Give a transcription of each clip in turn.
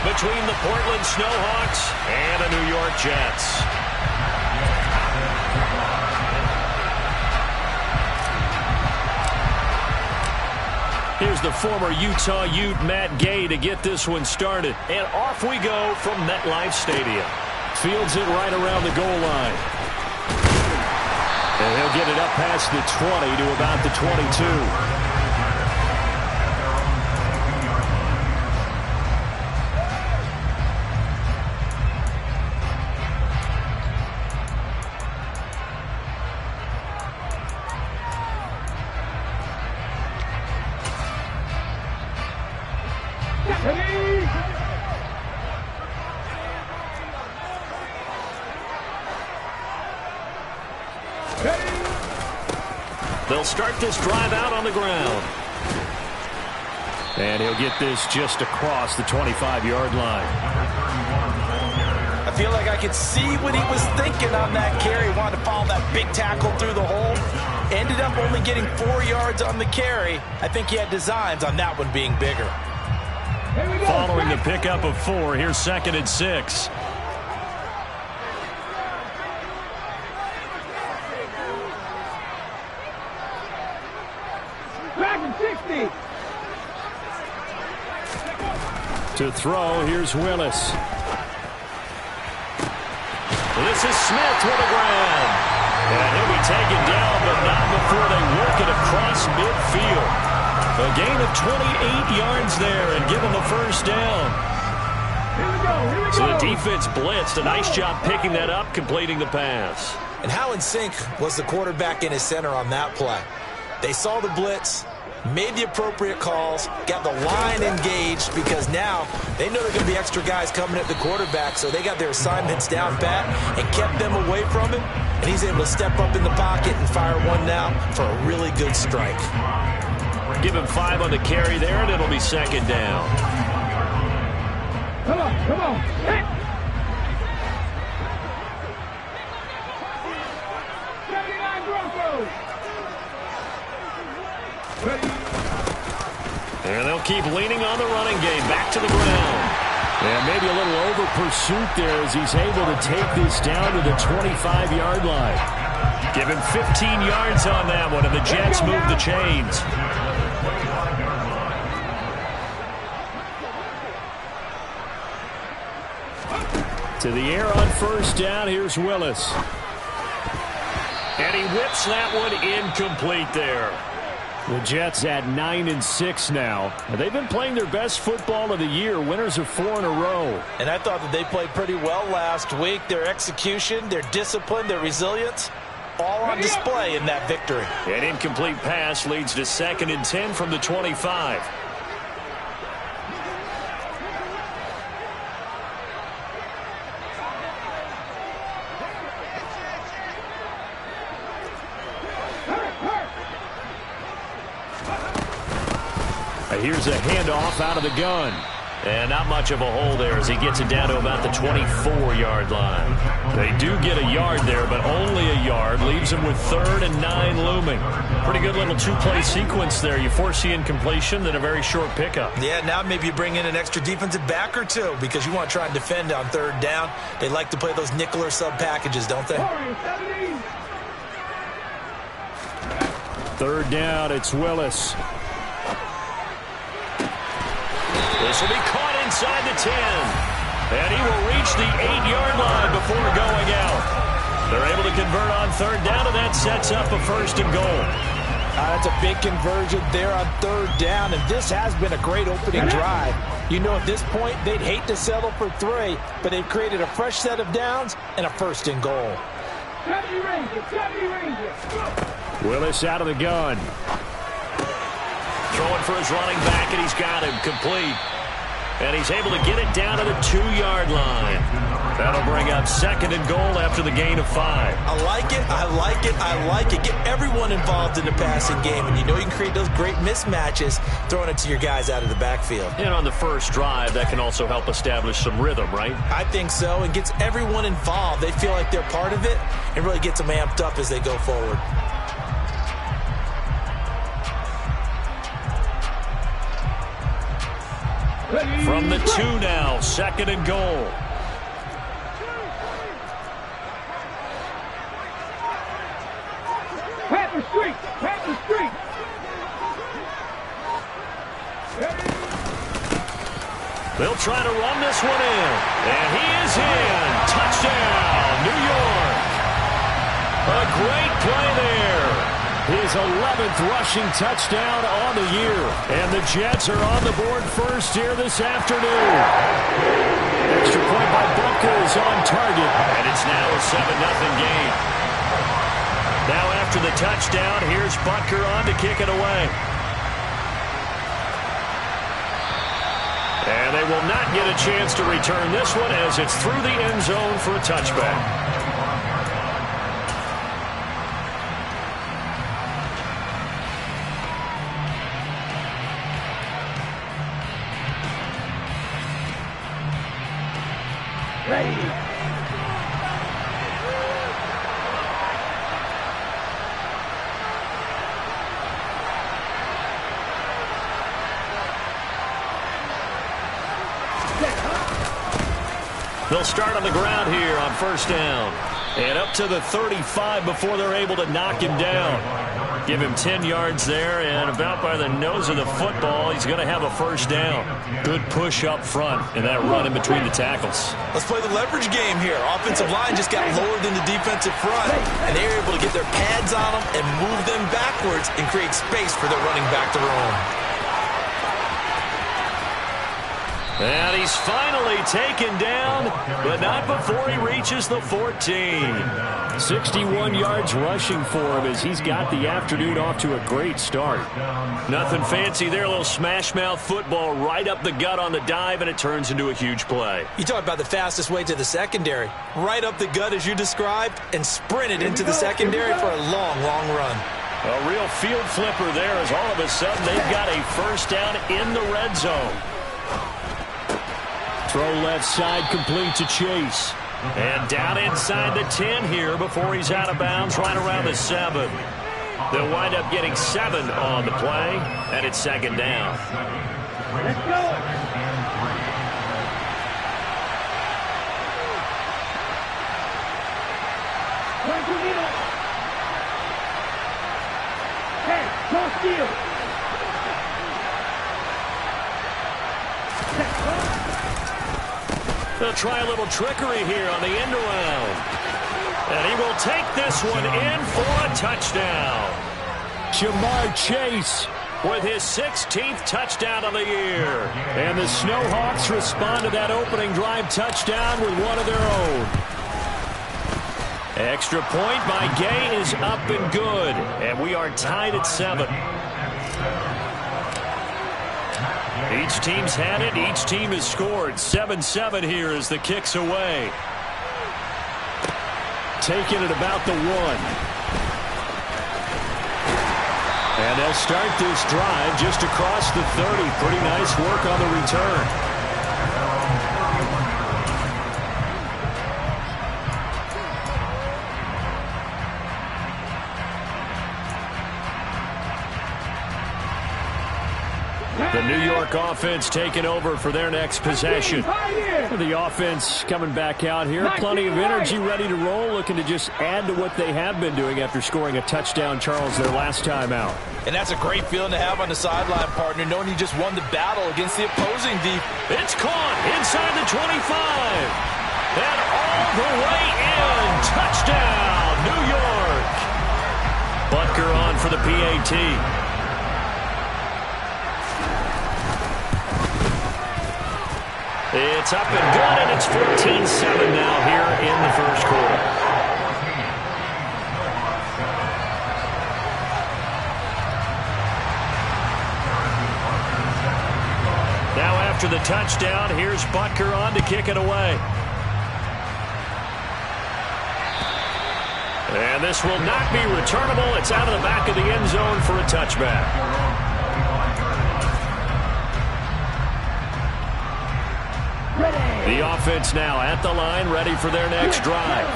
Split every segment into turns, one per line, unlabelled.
between the Portland Snowhawks and the New York Jets. Here's the former Utah Ute Matt Gay to get this one started. And off we go from MetLife Stadium. Fields it right around the goal line. And he'll get it up past the 20 to about the 22. They'll start this drive out on the ground. And he'll get this just across the 25-yard line.
I feel like I could see what he was thinking on that carry. Wanted to follow that big tackle through the hole. Ended up only getting 4 yards on the carry. I think he had designs on that one being bigger.
Following the pickup of 4, here's 2nd and 6. To throw, here's Willis. This is Smith with the ground. And he'll be taken down, but not before they work it across midfield. A gain of 28 yards there and give them the first down. So the defense blitzed. A nice job picking that up, completing the pass.
And how in sync was the quarterback in his center on that play? They saw the blitz, made the appropriate calls, got the line engaged, because now they know there are going to be extra guys coming at the quarterback, so they got their assignments down pat and kept them away from him, and he's able to step up in the pocket and fire one now for a really good strike.
Give him 5 on the carry there, and it'll be 2nd down.
Come on, hit! 79 Broncos!
And they'll keep leaning on the running game. Back to the ground. And maybe a little over pursuit there as he's able to take this down to the 25-yard line. Give him 15 yards on that one, and the Jets move the chains. To the air on 1st down. Here's Willis. And he whips that one incomplete there. The Jets at 9-6 now. They've been playing their best football of the year. Winners of 4 in a row.
And I thought that they played pretty well last week. Their execution, their discipline, their resilience, all on display in that victory.
An incomplete pass leads to 2nd and 10 from the 25. Here's a handoff out of the gun. And not much of a hole there as he gets it down to about the 24-yard line. They do get a yard there, but only a yard. Leaves them with 3rd and 9 looming. Pretty good little 2-play sequence there. You force the incompletion, then a very short pickup.
Yeah, now maybe you bring in an extra defensive back or two because you want to try and defend on 3rd down. They like to play those nickel or sub packages, don't they?
3rd down, it's Willis. This will be caught inside the 10. And he will reach the 8-yard line before going out. They're able to convert on 3rd down, and that sets up a 1st and goal.
That's a big conversion there on 3rd down, and this has been a great opening drive. You know, at this point, they'd hate to settle for 3, but they've created a fresh set of downs and a 1st and goal.
Willis out of the gun. Throwing for his running back, and he's got him complete. And he's able to get it down to the 2-yard line. That'll bring up 2nd and goal after the gain of 5.
I like it, I like it, I like it. Get everyone involved in the passing game, and you know you can create those great mismatches throwing it to your guys out of the backfield.
And on the first drive, that can also help establish some rhythm, right?
I think so, and gets everyone involved. They feel like they're part of it, and really gets them amped up as they go forward.
From the 2 now, 2nd and goal.
Pat the street! Pat the street!
They'll try to run this one in. And he is in. Touchdown, New York. A great play there. His 11th rushing touchdown on the year. And the Jets are on the board first here this afternoon. Extra point by Butker is on target. And it's now a 7-0 game. Now after the touchdown, here's Butker on to kick it away. And they will not get a chance to return this one as it's through the end zone for a touchback. They'll start on the ground here on 1st down. And up to the 35 before they're able to knock him down. Give him 10 yards there, and about by the nose of the football, he's going to have a 1st down. Good push up front, and that run in between the tackles.
Let's play the leverage game here. Offensive line just got lower than the defensive front, and they were able to get their pads on them and move them backwards and create space for their running back to roam.
And he's finally taken down, but not before he reaches the 14. 61 yards rushing for him as he's got the afternoon off to a great start. Nothing fancy there, a little smash mouth football right up the gut on the dive, and it turns into a huge play.
You talk about the fastest way to the secondary. Right up the gut as you described and sprinted into the secondary for a long, long run.
A real field flipper there as all of a sudden they've got a 1st down in the red zone. Throw left side complete to Chase. And down inside the 10 here before he's out of bounds right around the 7. They'll wind up getting 7 on the play, and it's 2nd down.
Let's go! Hey, cross field!
They'll try a little trickery here on the end around. And he will take this one in for a touchdown. Jamar Chase with his 16th touchdown of the year. And the Snowhawks respond to that opening drive touchdown with one of their own. Extra point by Gay is up and good. And we are tied at 7. Each team's had it. Each team has scored. 7-7 here as the kick's away. Taking it about the 1. And they'll start this drive just across the 30. Pretty nice work on the return. The New York offense taking over for their next possession. The offense coming back out here. Plenty of energy, ready to roll, looking to just add to what they have been doing after scoring a touchdown, Charles, their last time out.
And that's a great feeling to have on the sideline, partner, knowing you just won the battle against the opposing defense.
It's caught inside the 25. And all the way in. Touchdown, New York. Butker on for the PAT. It's up and good, and it's 14-7 now here in the 1st quarter. Now after the touchdown, here's Butker on to kick it away. And this will not be returnable. It's out of the back of the end zone for a touchback. The offense now at the line, ready for their next drive.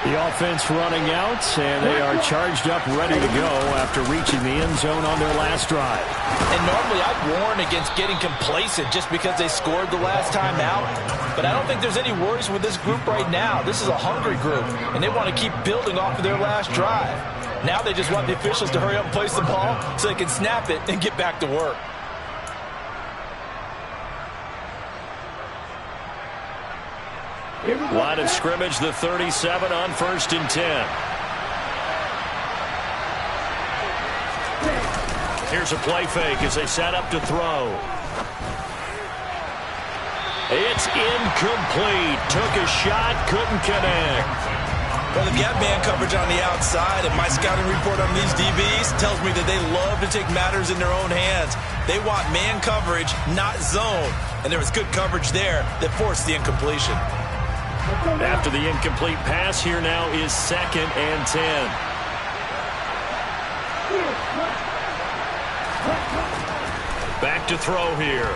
The offense running out, and they are charged up, ready to go after reaching the end zone on their last drive.
And normally I'd warn against getting complacent just because they scored the last time out. But I don't think there's any worries with this group right now. This is a hungry group, and they want to keep building off of their last drive. Now they just want the officials to hurry up and place the ball so they can snap it and get back to work.
Line of scrimmage, the 37 on 1st and 10. Here's a play fake as they set up to throw. It's incomplete. Took a shot, couldn't connect.
Well, they've got man coverage on the outside, and my scouting report on these DBs tells me that they love to take matters in their own hands. They want man coverage, not zone. And there was good coverage there that forced the incompletion.
After the incomplete pass, here now is 2nd and 10. Back to throw here.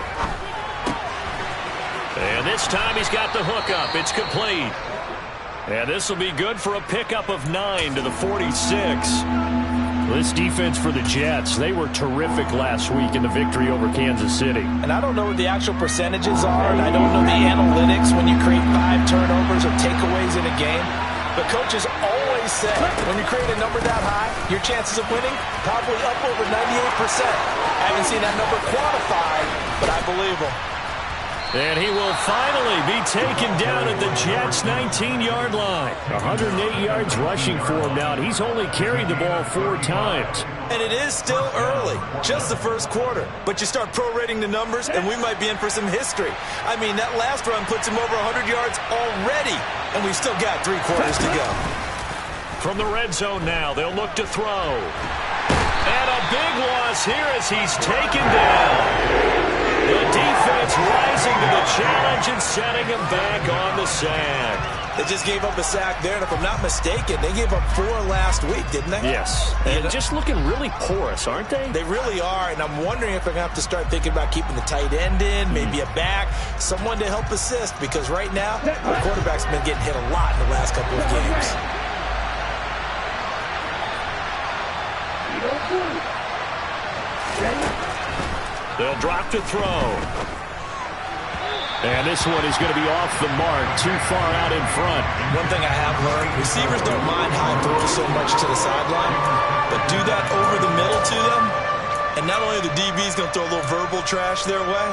And this time he's got the hook up. It's complete. And this will be good for a pickup of 9 to the 46. This defense for the Jets, they were terrific last week in the victory over Kansas City.
And I don't know what the actual percentages are, and I don't know the analytics when you create 5 turnovers or takeaways in a game. But coaches always say when you create a number that high, your chances of winning probably up over 98%. I haven't seen that number quantified, but I believe them.
And he will finally be taken down at the Jets' 19-yard line. 108 yards rushing for him now. He's only carried the ball 4 times.
And it is still early, just the first quarter. But you start prorating the numbers, and we might be in for some history. I mean, that last run puts him over 100 yards already, and we've still got 3 quarters to go.
From the red zone now, they'll look to throw. And a big loss here as he's taken down. The defense rising to the challenge and setting him back on the sack.
They just gave up a sack there, and if I'm not mistaken, they gave up 4 last week, didn't they?
Yes. And just looking really porous, aren't they?
They really are, and I'm wondering if they're going to have to start thinking about keeping the tight end in, maybe a back, someone to help assist, because right now, the quarterback's been getting hit a lot in the last couple of games.
They'll drop to throw. And this one is going to be off the mark, too far out in front.
One thing I have learned, receivers don't mind high throws so much to the sideline, but do that over the middle to them, and not only are the DBs going to throw a little verbal trash their way,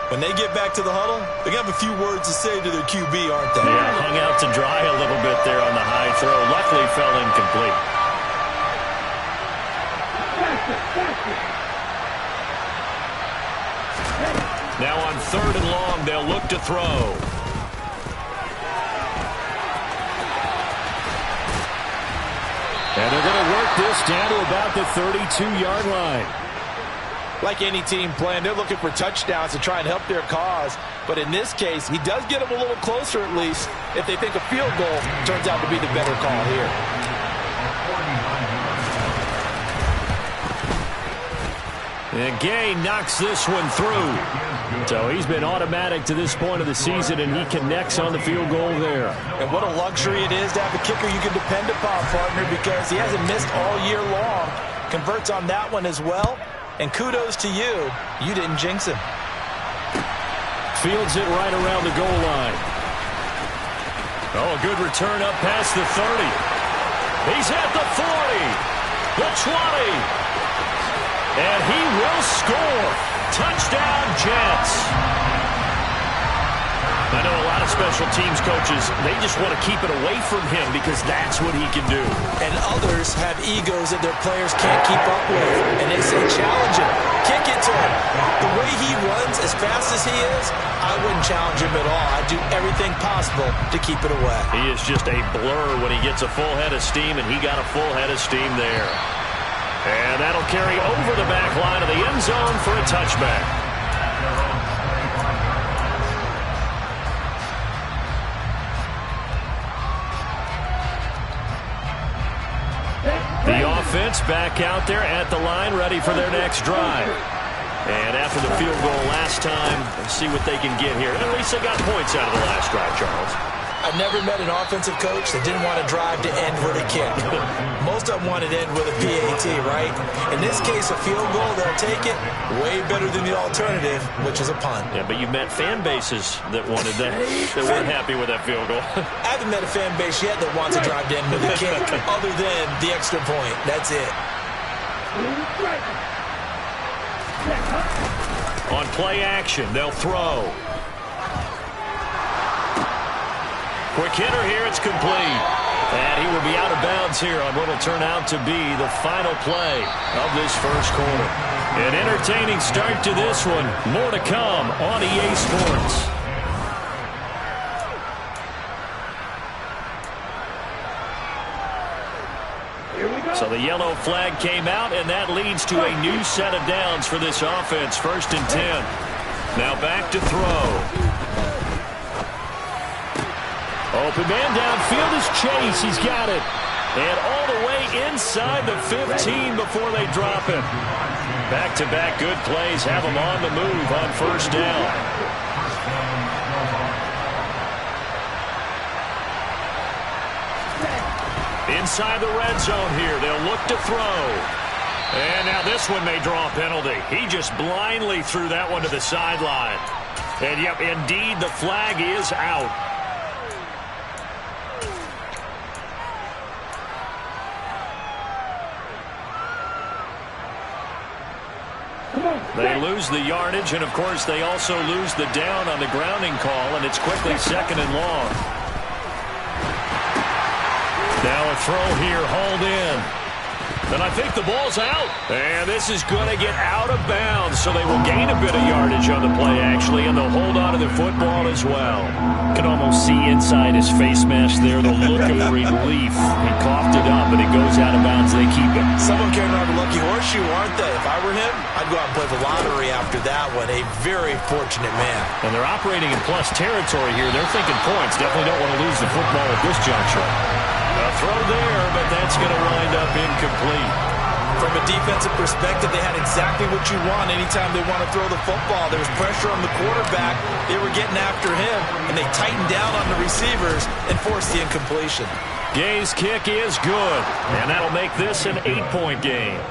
when they get back to the huddle, they're going to have a few words to say to their QB, aren't they?
Yeah, hung out to dry a little bit there on the high throw. Luckily fell incomplete. Now on 3rd and long, they'll look to throw. And they're going to work this down to about the 32-yard line.
Like any team playing, they're looking for touchdowns to try and help their cause. But in this case, he does get them a little closer at least if they think a field goal turns out to be the better call here.
And Gay knocks this one through. So he's been automatic to this point of the season, and he connects on the field goal there.
And what a luxury it is to have a kicker you can depend upon, partner, because he hasn't missed all year long. Converts on that one as well. And kudos to you. You didn't jinx him.
Fields it right around the goal line. Oh, a good return up past the 30. He's at the 40. The 20. And he will score. Touchdown, Jets. I know a lot of special teams coaches, they just want to keep it away from him because that's what he can do.
And others have egos that their players can't keep up with. And they say, challenge him. Kick it to him. The way he runs as fast as he is, I wouldn't challenge him at all. I'd do everything possible to keep it away.
He is just a blur when he gets a full head of steam, and he got a full head of steam there. And that'll carry over the back line of the end zone for a touchback. The offense back out there at the line, ready for their next drive. And after the field goal last time, let's see what they can get here. At least they got points out of the last drive, Charles.
I've never met an offensive coach that didn't want to drive to end with a kick. Most of them wanted to end with a PAT, right? In this case, a field goal, they'll take it. Way better than the alternative, which is a punt.
Yeah, but you've met fan bases that wanted that, that weren't happy with that field goal.
I haven't met a fan base yet that wants to drive to end with a kick other than the extra point. That's it.
On play action, they'll throw. Quick hitter here, it's complete. And he will be out of bounds here on what will turn out to be the final play of this first quarter. An entertaining start to this one. More to come on EA Sports. So the yellow flag came out, and that leads to a new set of downs for this offense. 1st and 10. Now back to throw. Open man downfield is Chase. He's got it. And all the way inside the 15 before they drop him. Back-to-back good plays have him on the move on 1st down. Inside the red zone here. They'll look to throw. And now this one may draw a penalty. He just blindly threw that one to the sideline. And, yep, indeed, the flag is out. They lose the yardage, and, of course, they also lose the down on the grounding call, and it's quickly 2nd and long. Now a throw here, hauled in. And I think the ball's out. And this is going to get out of bounds, so they will gain a bit of yardage on the play, actually, and they'll hold on to the football as well. You can almost see inside his face mask there the look of relief. He coughed it up, and it goes out of bounds. They keep it.
Someone carrying around a lucky horseshoe, aren't they? If I were him, I'd go out and play the lottery after that one. A very fortunate man.
And they're operating in plus territory here. They're thinking points. Definitely don't want to lose the football at this juncture. A throw there, but that's going to wind up incomplete.
From a defensive perspective, they had exactly what you want anytime they want to throw the football. There was pressure on the quarterback. They were getting after him, and they tightened down on the receivers and forced the incompletion.
Gay's kick is good, and that'll make this an 8-point game.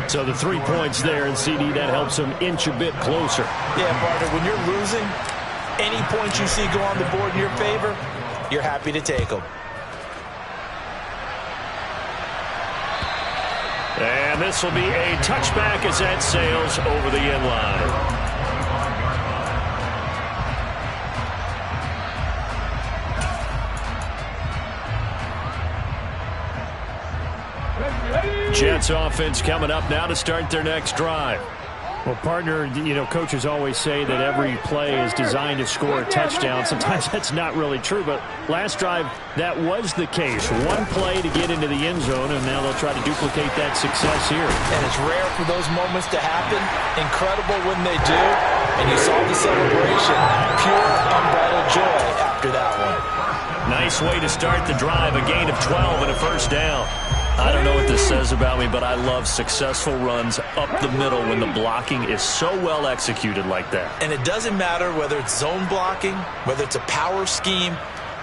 So the 3 points there, and CD, that helps them inch a bit closer.
Yeah, partner, when you're losing, any points you see go on the board in your favor, you're happy to take them.
And this will be a touchback as that sails over the end line. Jets offense coming up now to start their next drive. Well, partner, you know, coaches always say that every play is designed to score a touchdown. Sometimes that's not really true, but last drive, that was the case. One play to get into the end zone, and now they'll try to duplicate that success here.
And it's rare for those moments to happen. Incredible when they do. And you saw the celebration. Pure, unbridled joy after that one.
Nice way to start the drive. A gain of 12 and a 1st down. I don't know what this says about me, but I love successful runs up the middle when the blocking is so well executed like that.
And it doesn't matter whether it's zone blocking, whether it's a power scheme.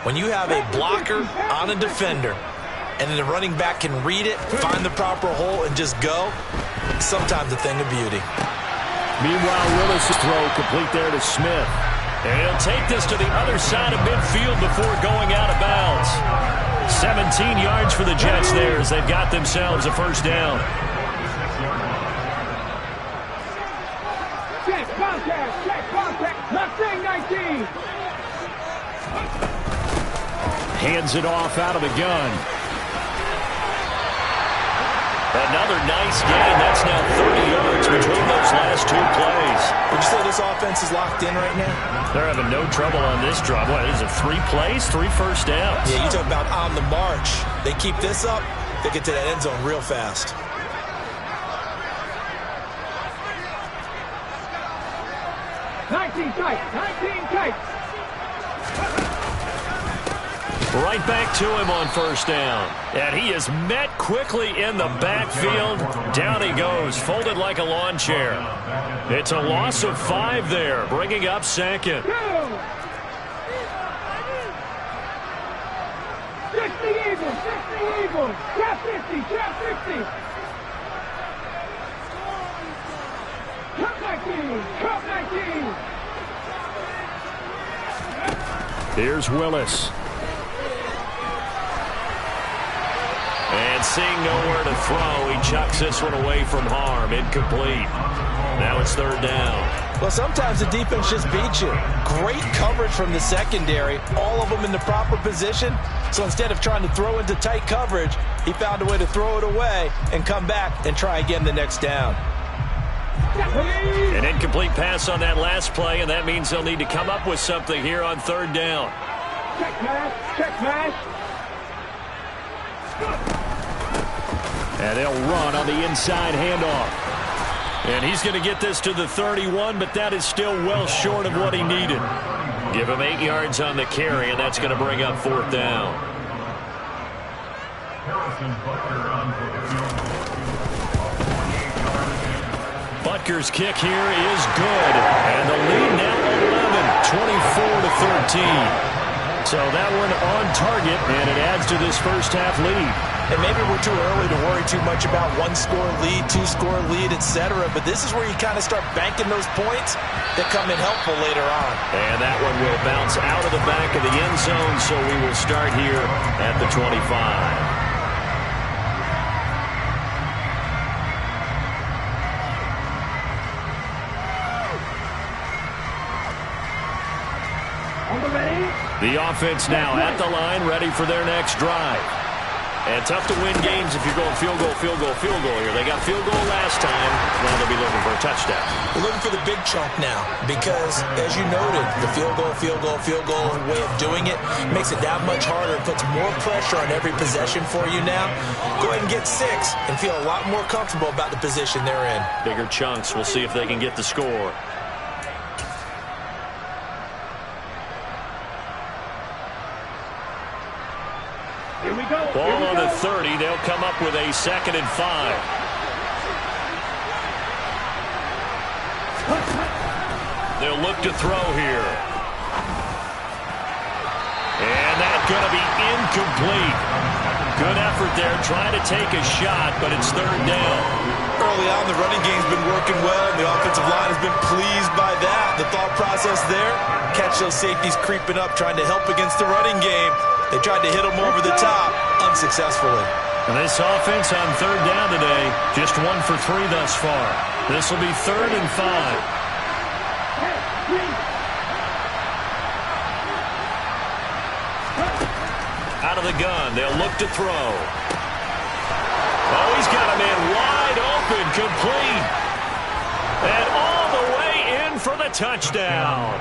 When you have a blocker on a defender, and then the running back can read it, find the proper hole, and just go, sometimes a thing of beauty.
Meanwhile, Willis' throw complete there to Smith. And he'll take this to the other side of midfield before going out of bounds. 17 yards for the Jets there as they've got themselves a 1st down.
Check contact, not saying 19.
Hands it off out of the gun. Another nice gain. That's now 30 yards between those last 2 plays.
Would you say this offense is locked in right now?
They're having no trouble on this drive. What is it, 3 plays, 3 first downs?
Yeah, you talk about on the march. They keep this up, they get to that end zone real fast.
Nineteen tight.
Right back to him on 1st down. And he is met quickly in the backfield. Down he goes, folded like a lawn chair. It's a loss of 5 there, bringing up 2nd.
tackle. Trap 50, trap 50. Trap 19, trap 19.
Here's Willis. And seeing nowhere to throw, he chucks this one away from harm. Incomplete. Now it's third down.
Well, sometimes the defense just beats you. Great coverage from the secondary, all of them in the proper position. So instead of trying to throw into tight coverage, he found a way to throw it away and come back and try again the next down.
An incomplete pass on that last play, and that means they'll need to come up with something here on third down.
Check mash, check mash.
And they'll run on the inside handoff. And he's going to get this to the 31, but that is still well short of what he needed. Give him 8 yards on the carry, and that's going to bring up fourth down. Butker's kick here is good. And the lead now 11, 24-13. So that one on target, and it adds to this first half lead.
And maybe we're too early to worry too much about one-score lead, two-score lead, etc. But this is where you kind of start banking those points that come in helpful later on.
And that one will bounce out of the back of the end zone, so we will start here at the 25. The offense now at the line, ready for their next drive. And tough to win games if you're going field goal, field goal, field goal here. They got field goal last time. Now they'll be looking for a touchdown.
We're looking for the big chunk now because, as you noted, the field goal way of doing it makes it that much harder. It puts more pressure on every possession for you now. Go ahead and get 6 and feel a lot more comfortable about the position they're in.
Bigger chunks. We'll see if they can get the score.
Here we go.
Ball on the 30. They'll come up with a 2nd and 5. They'll look to throw here. And that's going to be incomplete. Good effort there, trying to take a shot, but it's third down.
Early on, the running game's been working well. The offensive line has been pleased by that. The thought process there, catch those safeties creeping up, trying to help against the running game. They tried to hit them over the top, unsuccessfully.
And this offense on third down today, just 1 for 3 thus far. This will be 3rd and 5. Out of the gun, they'll look to throw. Oh, he's got a man wide open, complete. And all the way in for the touchdown.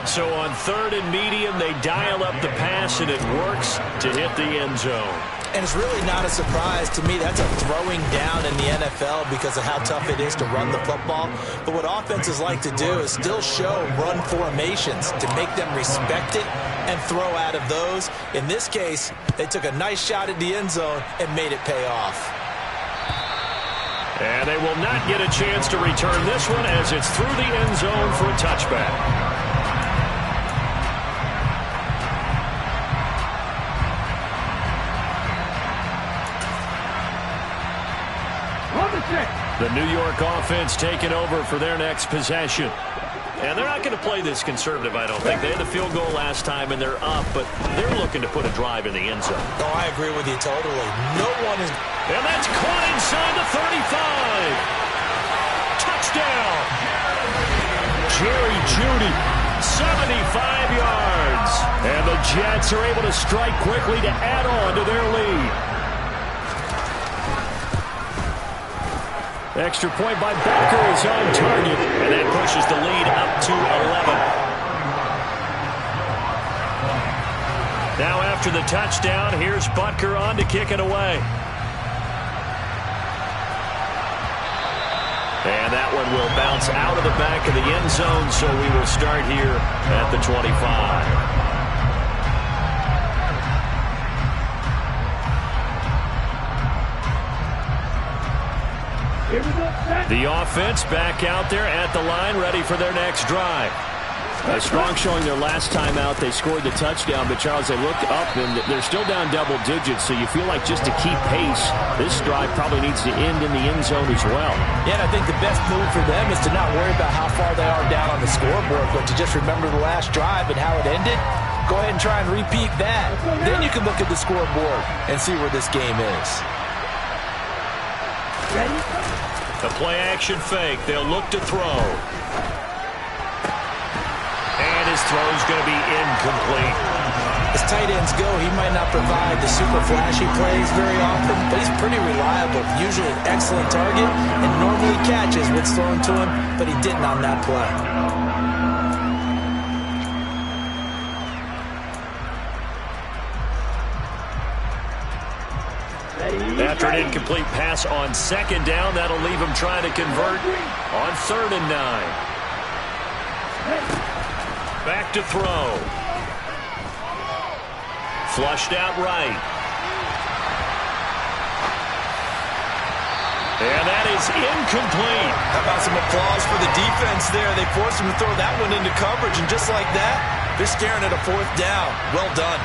So on 3rd and medium, they dial up the pass, and it works to hit the end zone.
And it's really not a surprise to me. That's a throwing down in the NFL because of how tough it is to run the football. But what offenses like to do is still show run formations to make them respect it and throw out of those. In this case, they took a nice shot at the end zone and made it pay off.
And they will not get a chance to return this one as it's through the end zone for a touchback. The New York offense taking over for their next possession. And they're not going to play this conservative, I don't think. They had the field goal last time, and they're up, but they're looking to put a drive in the end zone.
Oh, I agree with you totally. No one is...
And that's caught inside the 35. Touchdown. Jerry Jeudy, 75 yards. And the Jets are able to strike quickly to add on to their lead. Extra point by Butker is on target, and that pushes the lead up to 11. Now after the touchdown, here's Butker on to kick it away. And that one will bounce out of the back of the end zone, so we will start here at the 25.
Here we go.
The offense back out there at the line, ready for their next drive. A strong showing their last time out. They scored the touchdown, but Charles, they looked up and they're still down double digits, so you feel like just to keep pace, this drive probably needs to end in the end zone as well.
Yeah, and I think the best move for them is to not worry about how far they are down on the scoreboard, but to just remember the last drive and how it ended. Go ahead and try and repeat that. Then you can look at the scoreboard and see where this game is.
Ready?
The play action fake. They'll look to throw. And his throw's going to be incomplete.
As tight ends go, he might not provide the super flashy plays very often, but he's pretty reliable. Usually an excellent target and normally catches what's thrown to him, but he didn't on that play.
After an incomplete pass on second down, that'll leave him trying to convert on 3rd and 9. Back to throw. Flushed out right. And that is incomplete.
How about some applause for the defense there? They forced him to throw that one into coverage, and just like that, they're staring at a 4th down. Well done.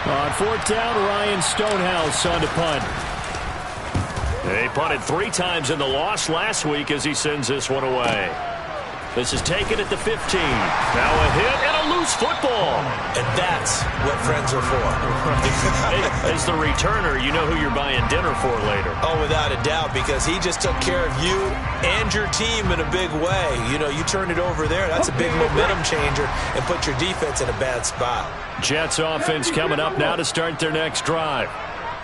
On 4th down, Ryan Stonehouse on to punt. They punted 3 times in the loss last week as he sends this one away. This is taken at the 15. Now a hit and a loose football.
And that's what friends are for.
As the returner, you know who you're buying dinner for later.
Oh, without a doubt, because he just took care of you and your team in a big way. You know, you turned it over there. That's a big momentum changer and put your defense in a bad spot.
Jets offense coming up now to start their next drive.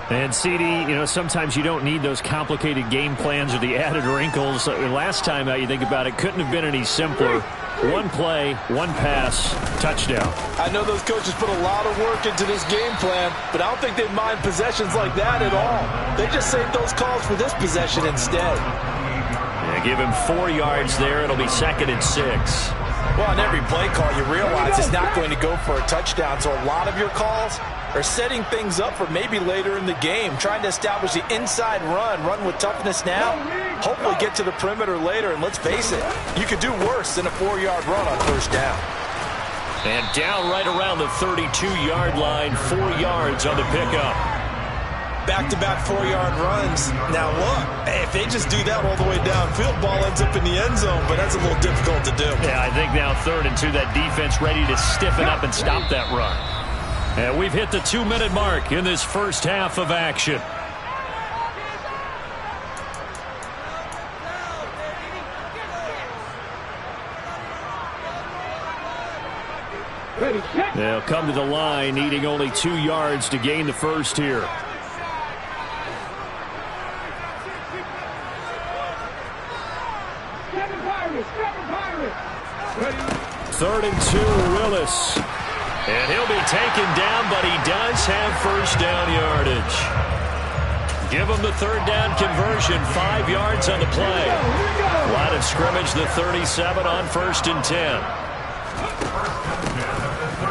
And, CD, you know, sometimes you don't need those complicated game plans or the added wrinkles. Last time out, you think about it, couldn't have been any simpler. 1 play, 1 pass, touchdown.
I know those coaches put a lot of work into this game plan, but I don't think they mind possessions like that at all. They just saved those calls for this possession instead.
Yeah, give him 4 yards there. It'll be 2nd and 6.
Well, on every play call, you realize it's not going to go for a touchdown, so a lot of your calls are setting things up for maybe later in the game, trying to establish the inside run with toughness now, hopefully get to the perimeter later, and let's face it, you could do worse than a 4-yard run on 1st down.
And down right around the 32-yard line, 4 yards on the pickup.
Back-to-back 4-yard runs. Now look, if they just do that all the way downfield, ball ends up in the end zone, but that's a little difficult to do.
Yeah, I think now 3rd and 2, that defense ready to stiffen up and stop that run. And we've hit the 2-minute mark in this first half of action. They'll come to the line, needing only 2 yards to gain the first here. Third and 2, Willis. And he'll be taken down, but he does have 1st down yardage. Give him the 3rd down conversion, 5 yards on the play. Line of scrimmage, the 37 on 1st and 10.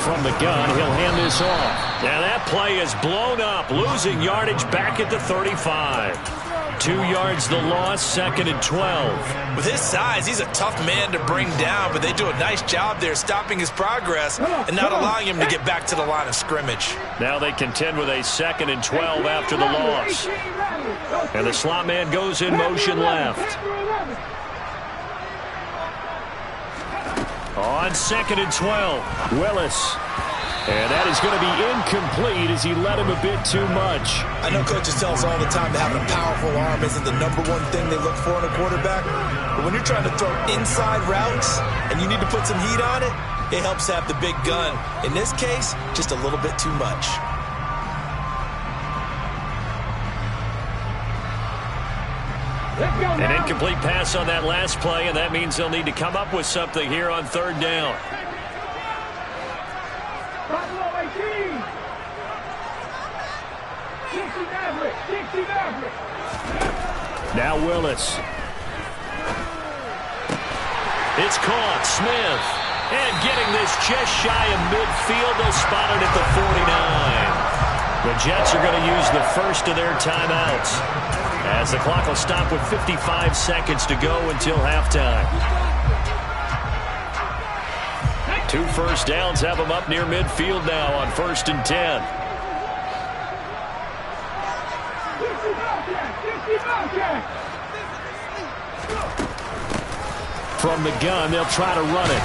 From the gun, he'll hand this off. Now that play is blown up, losing yardage back at the 35. 2 yards the loss, 2nd and 12.
With his size, he's a tough man to bring down, but they do a nice job there stopping his progress and not allowing him to get back to the line of scrimmage.
Now they contend with a 2nd and 12 after the loss. And the slot man goes in motion left. On 2nd and 12, Willis. And that is going to be incomplete as he led him a bit too much.
I know coaches tell us all the time that having a powerful arm isn't the #1 thing they look for in a quarterback. But when you're trying to throw inside routes and you need to put some heat on it, it helps have the big gun. In this case, just a little bit too much.
An incomplete pass on that last play, and that means they'll need to come up with something here on 3rd down. Now Willis. It's caught. Smith. And getting this just shy of midfield. They'll spot it at the 49. The Jets are going to use the first of their timeouts, as the clock will stop with 55 seconds to go until halftime. 2 first downs have them up near midfield now on 1st and 10. From the gun, they'll try to run it.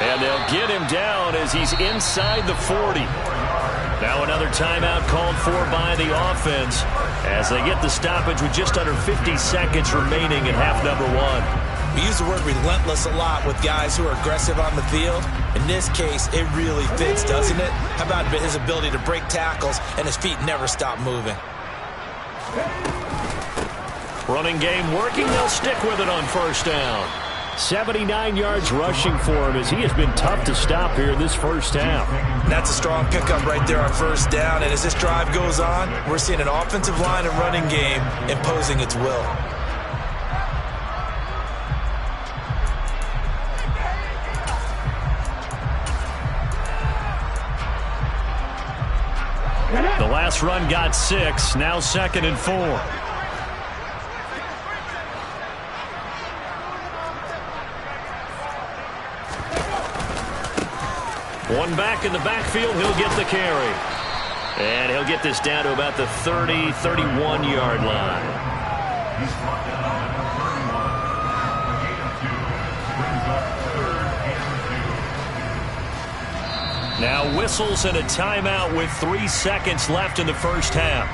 And they'll get him down as he's inside the 40. Now another timeout called for by the offense as they get the stoppage with just under 50 seconds remaining in half number 1.
We use the word relentless a lot with guys who are aggressive on the field. In this case, it really fits, doesn't it? How about his ability to break tackles and his feet never stop moving?
Running game working. They'll stick with it on 1st down. 79 yards rushing for him as he has been tough to stop here in this 1st half.
That's a strong pickup right there on 1st down. And as this drive goes on, we're seeing an offensive line and running game imposing its will.
The last run got 6. Now 2nd and 4. One back in the backfield, he'll get the carry. And he'll get this down to about the 30, 31-yard line. Now whistles and a timeout with 3 seconds left in the 1st half.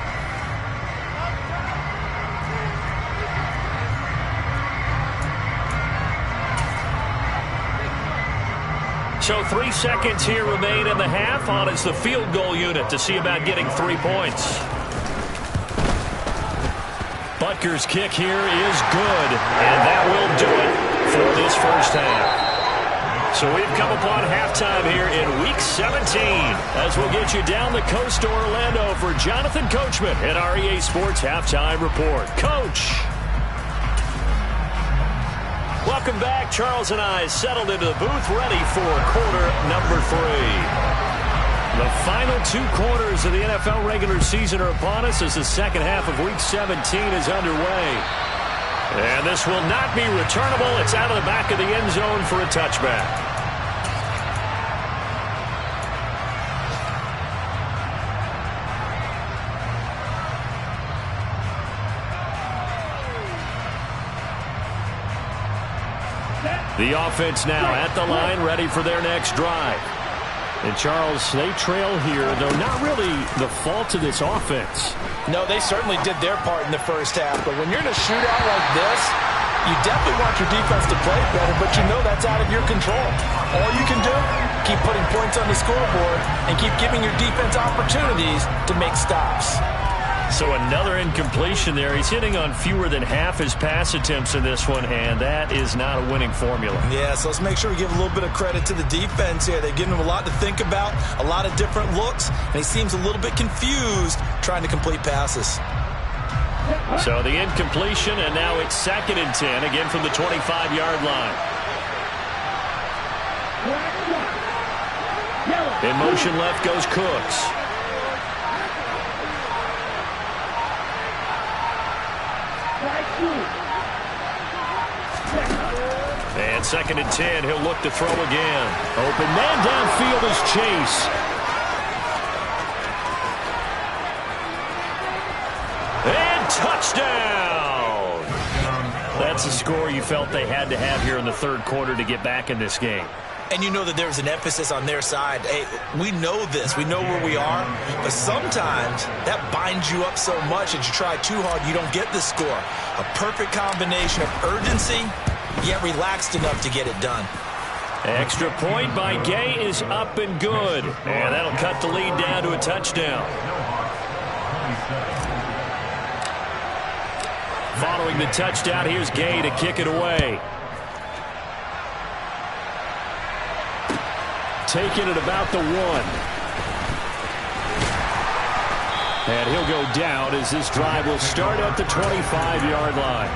So 3 seconds here remain in the half. On is the field goal unit to see about getting 3 points. Butker's kick here is good, and that will do it for this 1st half. So we've come upon halftime here in Week 17 as we'll get you down the coast to Orlando for Jonathan Coachman at our EA Sports Halftime Report. Coach! Welcome back. Charles and I settled into the booth ready for quarter number 3. The final 2 quarters of the NFL regular season are upon us as the 2nd half of Week 17 is underway. And this will not be returnable. It's out of the back of the end zone for a touchback. The offense now at the line, ready for their next drive. And, Charles, they trail here, though not really the fault of this offense.
No, they certainly did their part in the 1st half. But when you're in a shootout like this, you definitely want your defense to play better, but you know that's out of your control. All you can do, keep putting points on the scoreboard and keep giving your defense opportunities to make stops.
So another incompletion there. He's hitting on fewer than half his pass attempts in this one, and that is not a winning formula.
Yeah, so let's make sure we give a little bit of credit to the defense here. They've given him a lot to think about, a lot of different looks, and he seems a little bit confused trying to complete passes.
So the incompletion, and now it's 2nd and 10, again from the 25-yard line. In motion left goes Cooks. And 2nd and 10, he'll look to throw again. Open man downfield is Chase. And touchdown! That's a score you felt they had to have here in the 3rd quarter to get back in this game.
And you know that there's an emphasis on their side. Hey, we know this. We know where we are. But sometimes that binds you up so much that you try too hard, you don't get the score. A perfect combination of urgency, yet relaxed enough to get it done.
Extra point by Gay is up and good. And that'll cut the lead down to a touchdown. Following the touchdown, here's Gay to kick it away. Taking it about the 1. And he'll go down as this drive will start at the 25-yard line.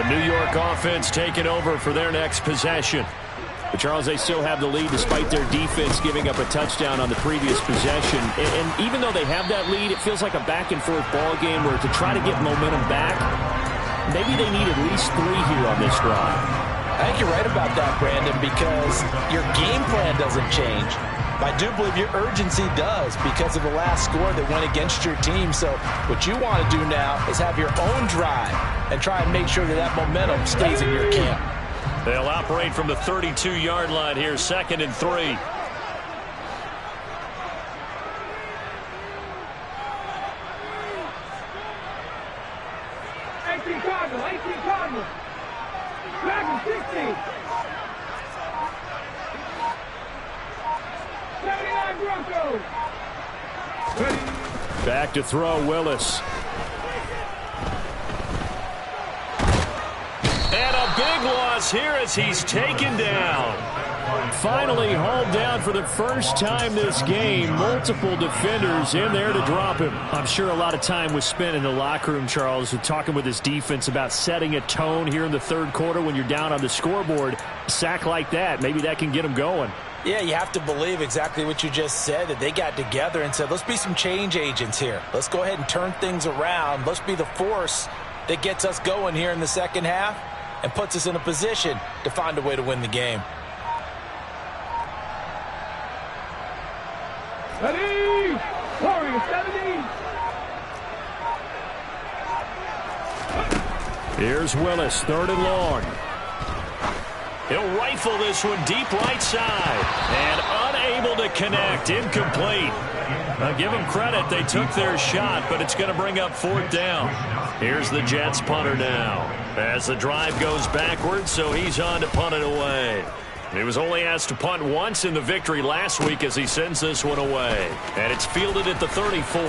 The New York offense taking over for their next possession. But, Charles, they still have the lead despite their defense giving up a touchdown on the previous possession. And even though they have that lead, it feels like a back-and-forth ball game where to try to get momentum back, maybe they need at least 3 here on this drive.
I think you're right about that, Brandon, because your game plan doesn't change. I do believe your urgency does because of the last score that went against your team. So what you want to do now is have your own drive and try and make sure that that momentum stays in your camp.
They'll operate from the 32-yard line here, 2nd and 3.
Cardinal. Wk17. 79 Broncos.
Back to throw, Willis. And a big loss here as he's taken down. Finally hauled down for the first time this game. Multiple defenders in there to drop him. I'm sure a lot of time was spent in the locker room, Charles, talking with his defense about setting a tone here in the 3rd quarter when you're down on the scoreboard. A sack like that, maybe that can get him going.
Yeah, you have to believe exactly what you just said, that they got together and said, let's be some change agents here. Let's go ahead and turn things around. Let's be the force that gets us going here in the 2nd half and puts us in a position to find a way to win the game.
Ready! Wk17.
Here's Willis, 3rd and long. He'll rifle this one deep right side. And unable to connect. Incomplete. Now give them credit. They took their shot, but it's going to bring up 4th down. Here's the Jets punter now. As the drive goes backwards, so he's on to punt it away. He was only asked to punt once in the victory last week as he sends this one away. And it's fielded at the 34.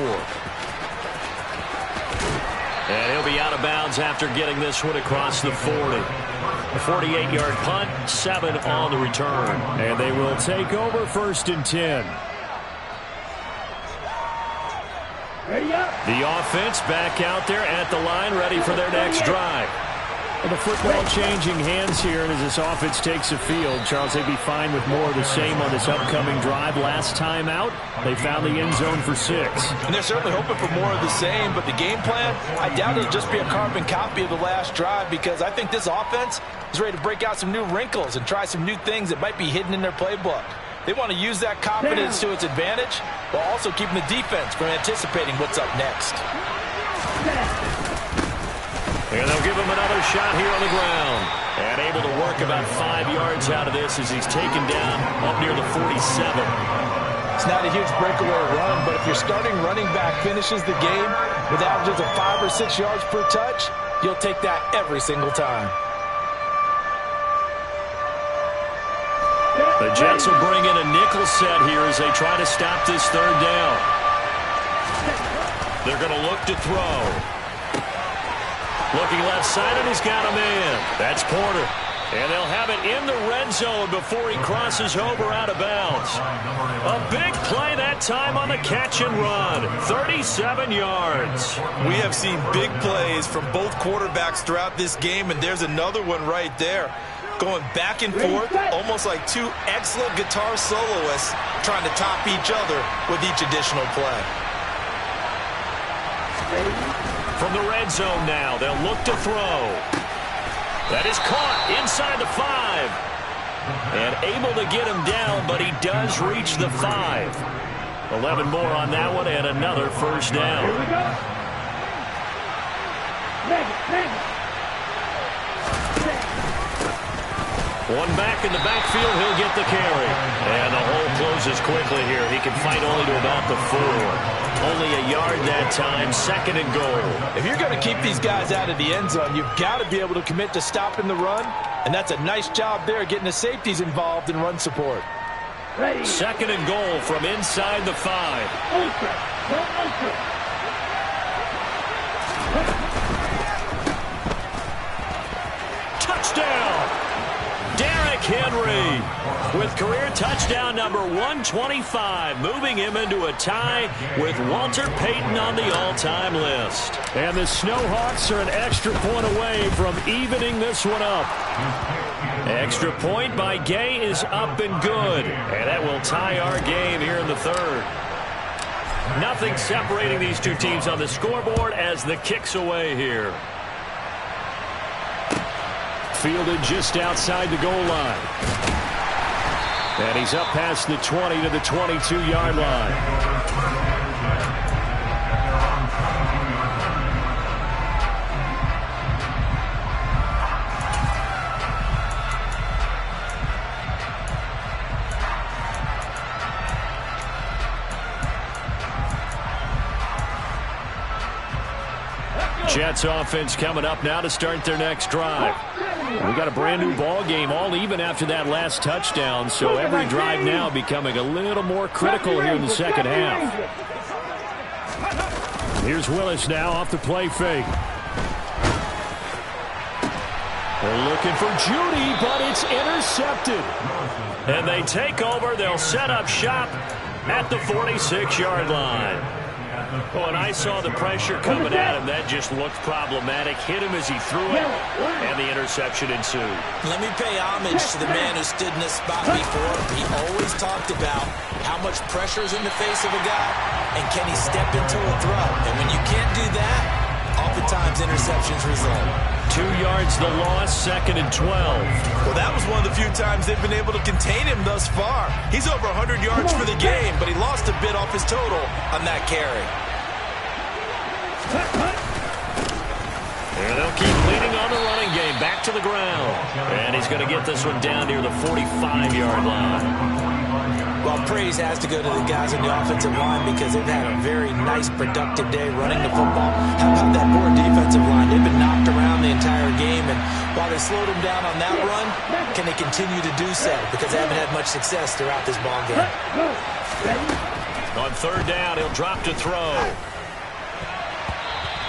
And he'll be out of bounds after getting this one across the 40. A 48-yard punt, 7 on the return. And they will take over 1st and 10. The offense back out there at the line, ready for their next drive. And the football changing hands here, and as this offense takes the field, Charles, they'd be fine with more of the same on this upcoming drive. Last time out, they found the end zone for 6.
And they're certainly hoping for more of the same, but the game plan, I doubt it'll just be a carbon copy of the last drive, because I think this offense is ready to break out some new wrinkles and try some new things that might be hidden in their playbook. They want to use that confidence to its advantage while also keeping the defense from anticipating what's up next.
And they'll give him another shot here on the ground. And able to work about 5 yards out of this as he's taken down up near the 47.
It's not a huge breakaway run, but if your starting running back finishes the game with averages of 5 or 6 yards per touch, you'll take that every single time.
The Jets will bring in a nickel set here as they try to stop this 3rd down. They're going to look to throw. Looking left side, and he's got a man. That's Porter. And they'll have it in the red zone before he crosses over out of bounds. A big play that time on the catch and run. 37 yards.
We have seen big plays from both quarterbacks throughout this game, and there's another one right there. Going back and forth, almost like 2 excellent guitar soloists trying to top each other with each additional play.
From the red zone now, they'll look to throw. That is caught inside the 5. And able to get him down, but he does reach the 5. 11 more on that one, and another 1st down.
Here we go.
One back in the backfield, he'll get the carry. And the hole closes quickly here. He can fight only to about the 4. Only a yard that time, 2nd and goal.
If you're going to keep these guys out of the end zone, you've got to be able to commit to stopping the run, and that's a nice job there getting the safeties involved in run support.
2nd and goal from inside the 5. Touchdown! Derrick Henry with career touchdown number 125, moving him into a tie with Walter Payton on the all-time list. And the Snowhawks are an extra point away from evening this one up. Extra point by Gay is up and good, and that will tie our game here in the third. Nothing separating these two teams on the scoreboard as the kick's away here. Fielded just outside the goal line. And he's up past the 20 to the 22-yard line. Jets offense coming up now to start their next drive. We got a brand new ball game, all even after that last touchdown, so every drive now becoming a little more critical here in the second half. Here's Willis now off the play fake. They're looking for Judy, but it's intercepted. And they take over. They'll set up shop at the 46-yard line. Oh, and I saw the pressure coming at him. That just looked problematic. Hit him as he threw it, and the interception ensued. Let me pay homage to the man who stood in this spot before. He always talked about how much pressure is in the face of a guy, and can he step into a throw. And when you can't do that, oftentimes interceptions result. 2 yards the loss, 2nd and 12.
Well, that was one of the few times they've been able to contain him thus far. He's over 100 yards for the game, but he lost a bit off his total on that carry.
And they'll keep leading on the running game. Back to the ground. And he's going to get this one down near the 45-yard line.
Well, praise has to go to the guys on the offensive line because they've had a very nice, productive day running the football. How about that poor defensive line? They've been knocked around the entire game, and while they slowed them down on that run, can they continue to do so? Because they haven't had much success throughout this ball game.
On third down, he'll drop to throw.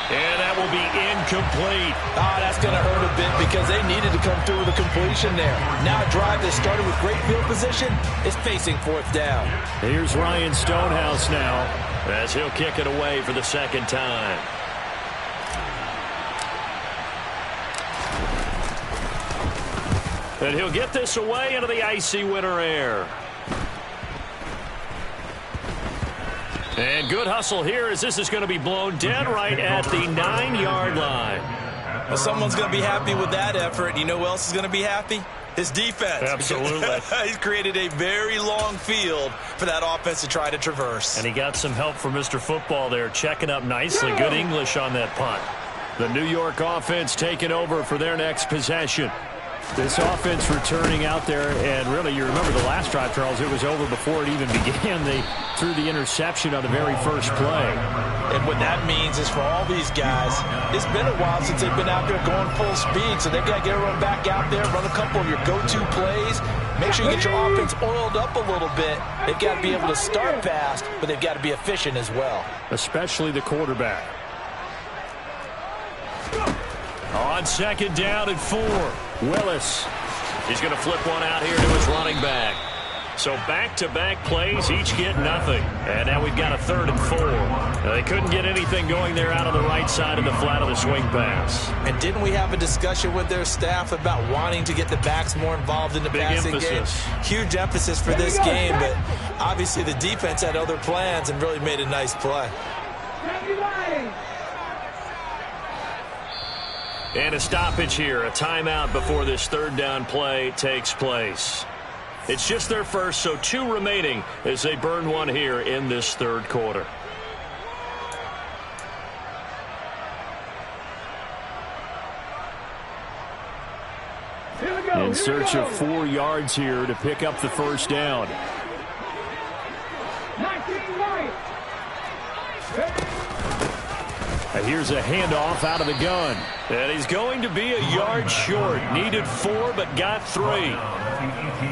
And that will be incomplete.
Oh, that's going to hurt a bit because they needed to come through with a completion there. Now a drive that started with great field position is facing fourth down.
Here's Ryan Stonehouse now as he'll kick it away for the second time. And he'll get this away into the icy winter air. And good hustle here as this is going to be blown dead right at the 9-yard line.
Well, someone's going to be happy with that effort. You know who else is going to be happy? His defense.
Absolutely.
He's created a very long field for that offense to try to traverse.
And he got some help from Mr. Football there, checking up nicely. Good English on that punt. The New York offense taking over for their next possession. This offense returning out there, and really, you remember the last drive, Charles, it was over before it even began. They threw the interception on the very first play.
And what that means is for all these guys, it's been a while since they've been out there going full speed, so they've got to get everyone back out there, run a couple of your go-to plays, make sure you get your offense oiled up a little bit. They've got to be able to start fast, but they've got to be efficient as well.
Especially the quarterback. On second down and 4, Willis. He's going to flip one out here to his running back. So back-to-back plays, each get nothing. And now we've got a 3rd and 4. Now, they couldn't get anything going there out on the right side of the flat of the swing pass.
And didn't we have a discussion with their staff about wanting to get the backs more involved in the passing game? Huge emphasis for this game, but obviously the defense had other plans and really made a nice play.
And a stoppage here, a timeout before this 3rd down play takes place. It's just their first, so 2 remaining as they burn one here in this 3rd quarter. In search of 4 yards here to pick up the first down. And here's a handoff out of the gun. And he's going to be a yard short. Needed 4, but got 3.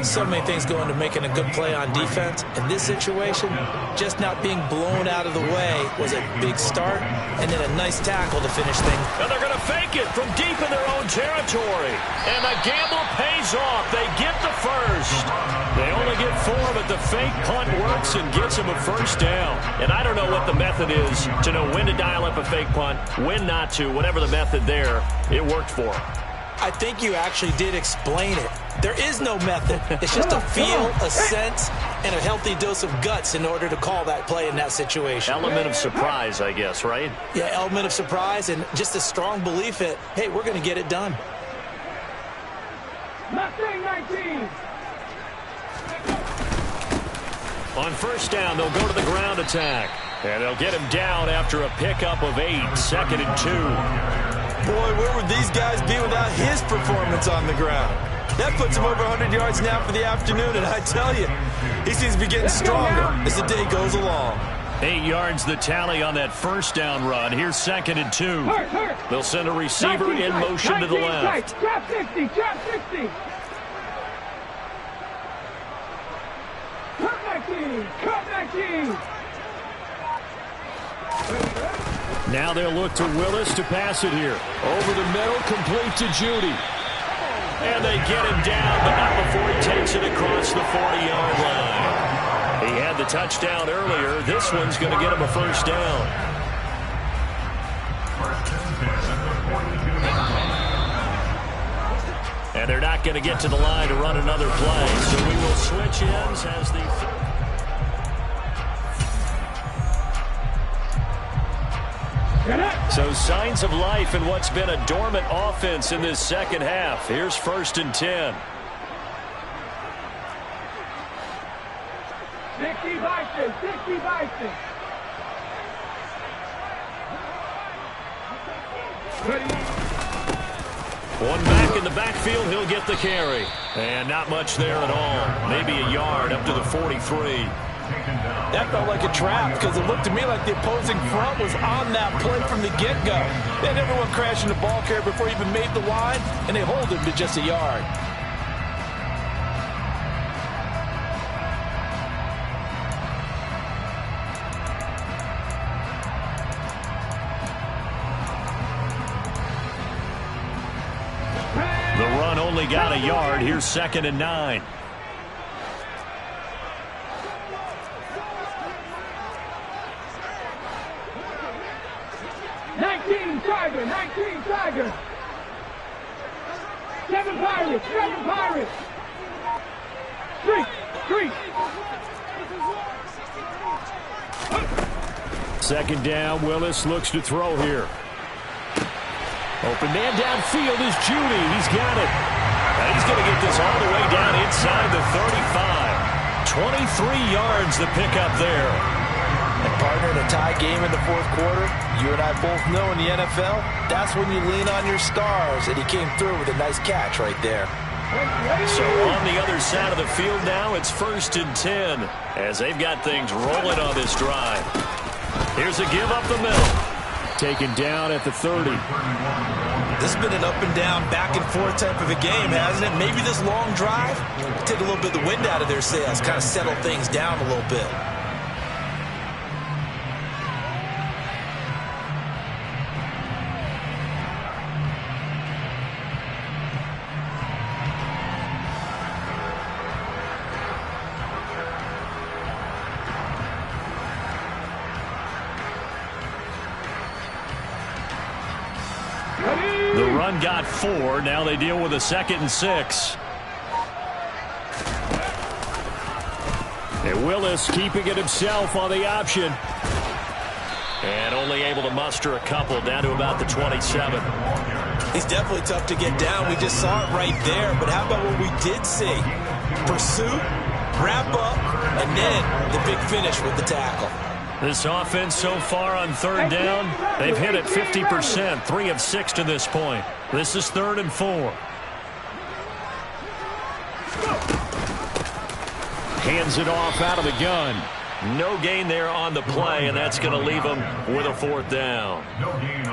So many things go into making a good play on defense. In this situation, just not being blown out of the way was a big start, and then a nice tackle to finish things.
And they're going to fake it from deep in their own territory. And the gamble pays off. They get the first. They only get 4, but the fake punt works and gets them a first down. And I don't know what the method is to know when to dial up a fake punt, when not to. Whatever the method there, it worked for them.
I think you actually did explain it. There is no method. It's just a feel, a sense, and a healthy dose of guts in order to call that play in that situation.
Element of surprise, I guess, right?
Yeah, element of surprise and just a strong belief that, hey, we're going to get it done.
Mustang 19.
On first down, they'll go to the ground attack. And they'll get him down after a pickup of 8, 2nd and 2.
Boy, where would these guys be without his performance on the ground? That puts him over 100 yards now for the afternoon, and I tell you, he seems to be getting stronger as the day goes along.
8 yards the tally on that first down run. Here's 2nd and 2. They'll send a receiver in motion to the left.
Trap 60, trap 60. Cut 19, cut 19.
Now they'll look to Willis to pass it here. Over the middle, complete to Judy. And they get him down, but not before he takes it across the 40-yard line. He had the touchdown earlier. This one's going to get him a first down. And they're not going to get to the line to run another play. So we will switch ends as the... So signs of life in what's been a dormant offense in this second half. Here's 1st and 10.
60 Bison, 60 Bison.
One back in the backfield, he'll get the carry. And not much there at all. Maybe a yard up to the 43.
That felt like a trap because it looked to me like the opposing front was on that play from the get-go. They had everyone crashing the ball carrier before he even made the line, and they hold him to just a yard.
The run only got a yard. Here's 2nd and 9.
Tiger. 7 Pirates, 7 Pirates. Streak.
2nd down, Willis looks to throw here. Open man downfield is Judy. He's got it. And he's going to get this all the way down inside the 35. 23 yards the pickup there.
And partner, in a tie game in the 4th quarter, you and I both know in the NFL, that's when you lean on your stars, and he came through with a nice catch right there.
So on the other side of the field now, it's 1st and 10 as they've got things rolling on this drive. Here's a give up the middle. Taken down at the 30.
This has been an up and down, back and forth type of a game, hasn't it? Maybe this long drive take a little bit of the wind out of their sails, kind of settle things down a little bit.
The run got 4. Now they deal with a 2nd and 6. And Willis keeping it himself on the option. And only able to muster a couple down to about the 27.
He's definitely tough to get down. We just saw it right there. But how about what we did see? Pursuit, wrap up, and then the big finish with the tackle.
This offense so far on 3rd down, they've hit it 50%, 3 of 6 to this point. This is 3rd and 4. Hands it off out of the gun. No gain there on the play, and that's going to leave them with a 4th down.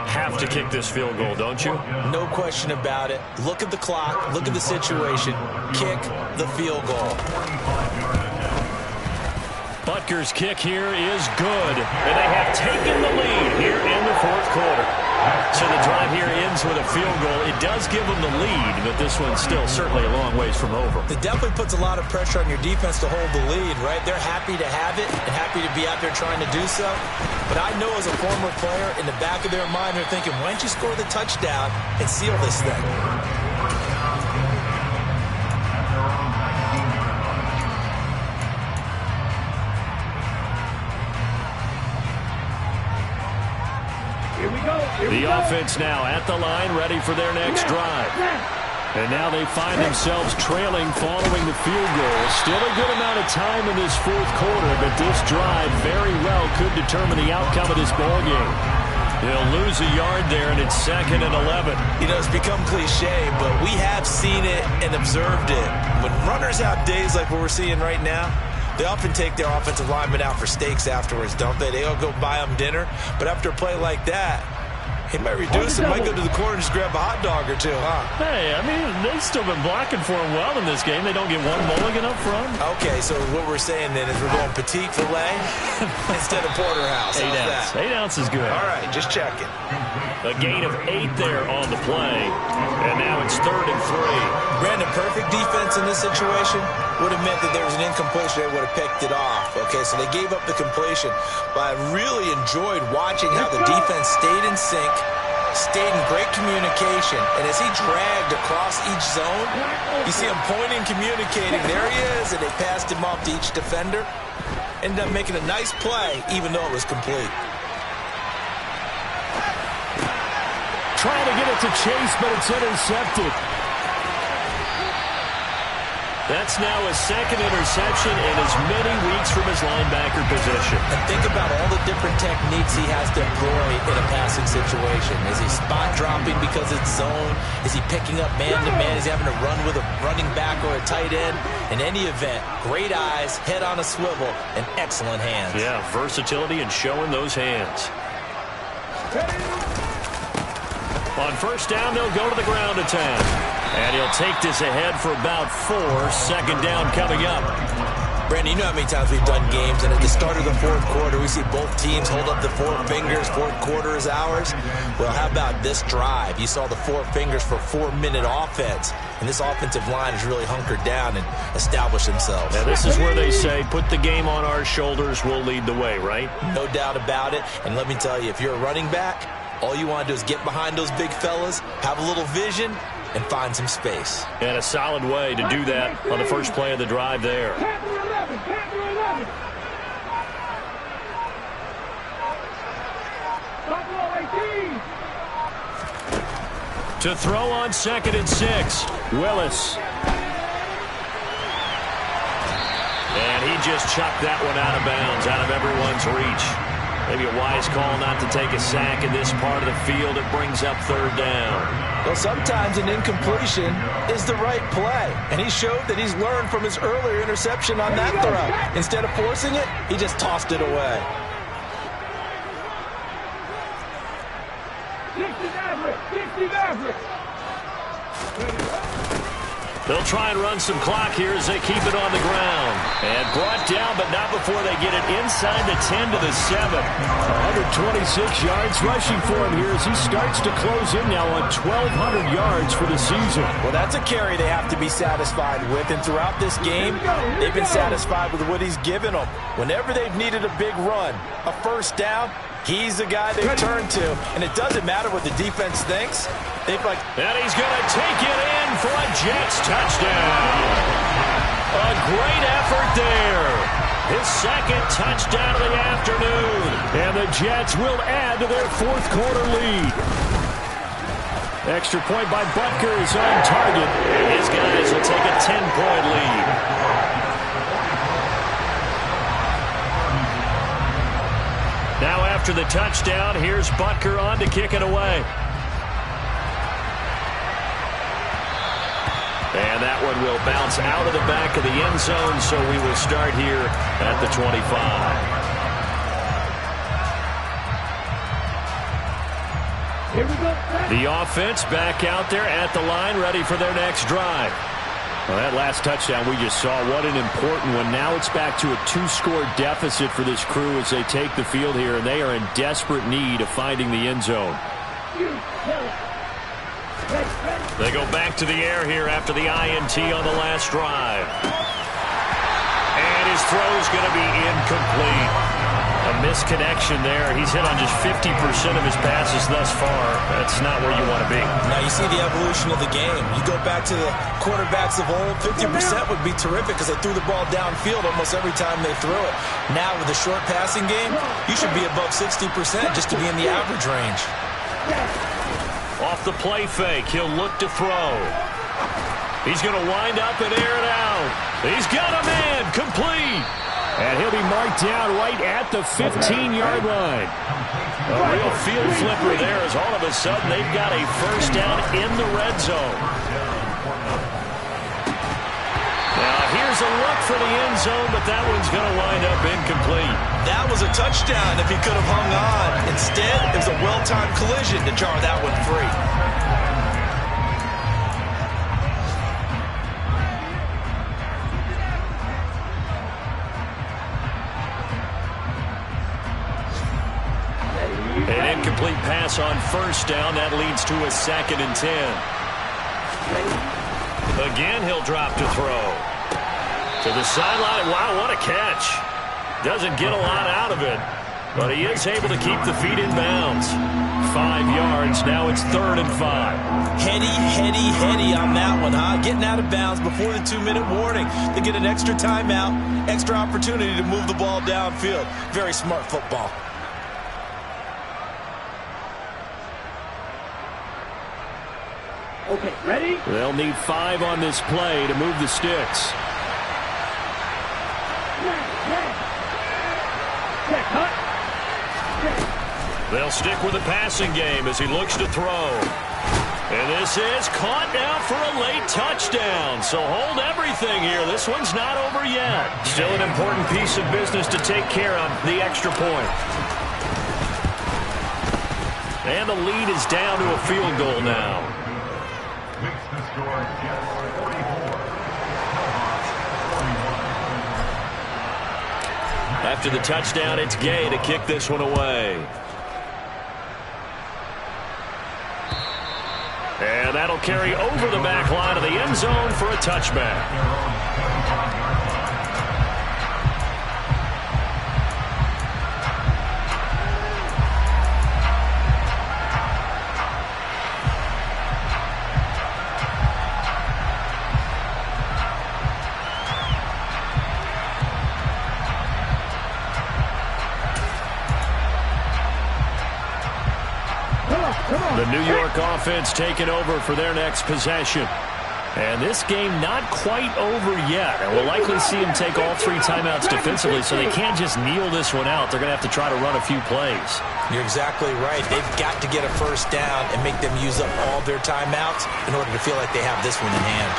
Have to kick this field goal, don't you?
No question about it. Look at the clock. Look at the situation. Kick the field goal.
Butker's kick here is good, and they have taken the lead here in the 4th quarter. So the drive here ends with a field goal. It does give them the lead, but this one's still certainly a long ways from over.
It definitely puts a lot of pressure on your defense to hold the lead, right? They're happy to have it and happy to be out there trying to do so. But I know as a former player, in the back of their mind, they're thinking, why don't you score the touchdown and seal this thing?
The offense now at the line, ready for their next drive. And now they find themselves trailing following the field goal. Still a good amount of time in this 4th quarter, but this drive very well could determine the outcome of this ball game. They'll lose a yard there, and it's 2nd and 11.
You know, it's become cliche, but we have seen it and observed it. When runners have days like what we're seeing right now, they often take their offensive linemen out for steaks afterwards, don't they? They all go buy them dinner. But after a play like that, he might reduce it, might go to the corner and just grab a hot dog or two, huh?
Hey, I mean, they've still been blocking for him well in this game. They don't get one mulligan up front.
Okay, so what we're saying then is we're going petite filet instead of porterhouse.
8 ounce. 8 ounce is good.
All right, just checking.
A gain of 8 there on the play. And now it's 3rd and 3.
Brandon, perfect defense in this situation would have meant that there was an incompletion. They would have picked it off. Okay, so they gave up the completion. But I really enjoyed watching how the defense stayed in sync, stayed in great communication. And as he dragged across each zone, you see him pointing, communicating. There he is, and they passed him off to each defender. Ended up making a nice play, even though it was complete.
Trying to get it to Chase, but it's intercepted. That's now his 2nd interception in as many weeks from his linebacker position.
And think about all the different techniques he has to employ in a passing situation. Is he spot dropping because it's zone? Is he picking up man-to-man? Is he having to run with a running back or a tight end? In any event, great eyes, head on a swivel, and excellent hands.
Yeah, versatility and showing those hands. On 1st down, they'll go to the ground attack. And he'll take this ahead for about 4. 2nd down coming up.
Brandon, you know how many times we've done games, and at the start of the 4th quarter, we see both teams hold up the 4 fingers. 4th quarter is ours. Well, how about this drive? You saw the 4 fingers for 4-minute offense, and this offensive line has really hunkered down and established themselves.
Now, this is where they say, put the game on our shoulders, we'll lead the way, right?
No doubt about it. And let me tell you, if you're a running back, all you want to do is get behind those big fellas, have a little vision, and find some space.
And a solid way to do that on the first play of the drive there. To throw on 2nd and 6, Willis. And he just chucked that one out of bounds, out of everyone's reach. Maybe a wise call not to take a sack in this part of the field. It brings up 3rd down.
Well, sometimes an incompletion is the right play. And he showed that he's learned from his earlier interception on that throw. Instead of forcing it, he just tossed it away.
They'll try and run some clock here as they keep it on the ground. And brought down, but not before they get it inside the 10 to the 7. 126 yards rushing for him here as he starts to close in now on 1,200 yards for the season.
Well, that's a carry they have to be satisfied with. And throughout this game, they've been satisfied with what he's given them. Whenever they've needed a big run, a 1st down, he's the guy they turn to. And it doesn't matter what the defense thinks.
And he's going to take it in for a Jets touchdown. A great effort there. His 2nd touchdown of the afternoon. And the Jets will add to their 4th quarter lead. Extra point by Butker is on target. And his guys will take a 10-point lead. Now after the touchdown, here's Butker on to kick it away. And that one will bounce out of the back of the end zone, so we will start here at the 25.
Here we go.
The offense back out there at the line, ready for their next drive. Well, that last touchdown we just saw, what an important one. Now it's back to a 2-score deficit for this crew as they take the field here, and they are in desperate need of finding the end zone. They go back to the air here after the INT on the last drive. And his throw is going to be incomplete. A misconnection there. He's hit on just 50% of his passes thus far. That's not where you want to be.
Now you see the evolution of the game. You go back to the quarterbacks of old, 50% would be terrific because they threw the ball downfield almost every time they threw it. Now with the short passing game, you should be above 60% just to be in the average range.
Off the play fake, he'll look to throw. He's going to wind up and air it out. He's got a man, complete. And he'll be marked down right at the 15-yard line. A real field flipper there as all of a sudden they've got a first down in the red zone. Now here's a look for the end zone, but that one's going to wind up incomplete.
That was a touchdown if he could have hung on. Instead, it was a well-timed collision to jar that one free.
An incomplete pass on first down. That leads to a 2nd and 10. Again, he'll drop to throw. To the sideline. Wow, what a catch. Doesn't get a lot out of it, but he is able to keep the feet in bounds. 5 yards. Now it's 3rd and 5.
Heady on that one, huh? Getting out of bounds before the 2-minute warning. They get an extra timeout, extra opportunity to move the ball downfield. Very smart football.
Okay, ready?
They'll need 5 on this play to move the sticks. They'll stick with the passing game as he looks to throw. And this is caught now for a late touchdown. So hold everything here. This one's not over yet. Still an important piece of business to take care of, the extra point. And the lead is down to a field goal now. After the touchdown, it's Gay to kick this one away. And that'll carry over the back line of the end zone for a touchback. The New York offense taking over for their next possession. And this game not quite over yet. And we'll likely see them take all 3 timeouts defensively, so they can't just kneel this one out. They're going to have to try to run a few plays.
You're exactly right. They've got to get a first down and make them use up all their timeouts in order to feel like they have this one in hand.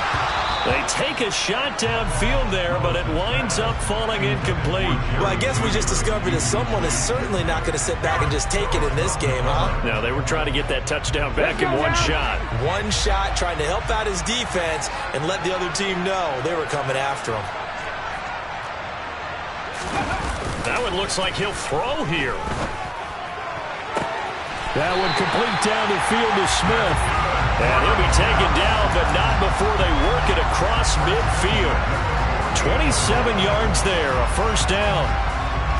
They take a shot downfield there, but it winds up falling incomplete.
Well, I guess we just discovered that someone is certainly not going to sit back and just take it in this game, huh?
No, they were trying to get that touchdown back in one shot.
One shot, trying to help out his defense and let the other team know they were coming after him.
That one looks like he'll throw here. That one complete down the field to Smith. And he'll be taken down, but not before they work it across midfield. 27 yards there, a first down.